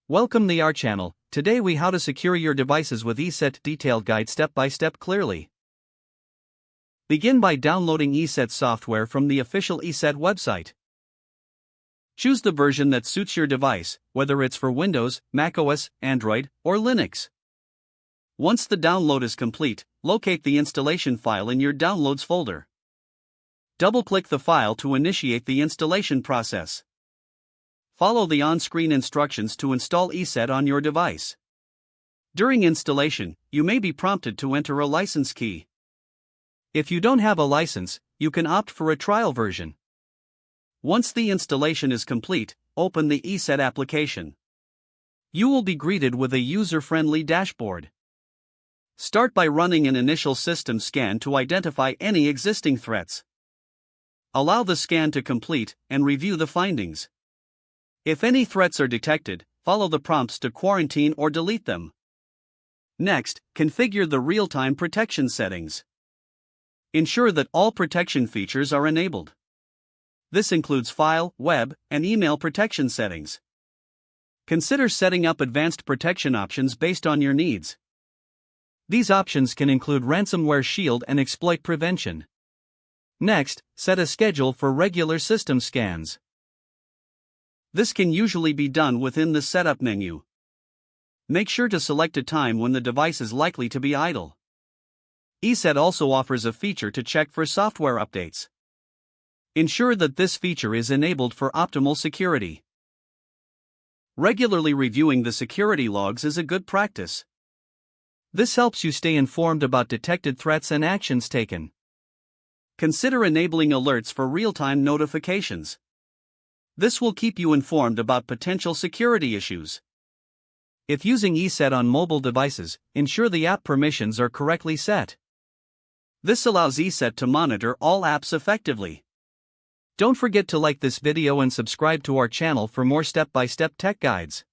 Welcome to our channel. Today we how to secure your devices with ESET detailed guide step by step clearly. Begin by downloading ESET software from the official ESET website. Choose the version that suits your device, whether it's for Windows, macOS, Android, or Linux. Once the download is complete, locate the installation file in your Downloads folder. Double-click the file to initiate the installation process. Follow the on-screen instructions to install ESET on your device. During installation, you may be prompted to enter a license key. If you don't have a license, you can opt for a trial version. Once the installation is complete, open the ESET application. You will be greeted with a user-friendly dashboard. Start by running an initial system scan to identify any existing threats. Allow the scan to complete and review the findings. If any threats are detected, follow the prompts to quarantine or delete them. Next, configure the real-time protection settings. Ensure that all protection features are enabled. This includes file, web, and email protection settings. Consider setting up advanced protection options based on your needs. These options can include ransomware shield and exploit prevention. Next, set a schedule for regular system scans. This can usually be done within the Setup menu. Make sure to select a time when the device is likely to be idle. ESET also offers a feature to check for software updates. Ensure that this feature is enabled for optimal security. Regularly reviewing the security logs is a good practice. This helps you stay informed about detected threats and actions taken. Consider enabling alerts for real-time notifications. This will keep you informed about potential security issues. If using ESET on mobile devices, ensure the app permissions are correctly set. This allows ESET to monitor all apps effectively. Don't forget to like this video and subscribe to our channel for more step-by-step tech guides.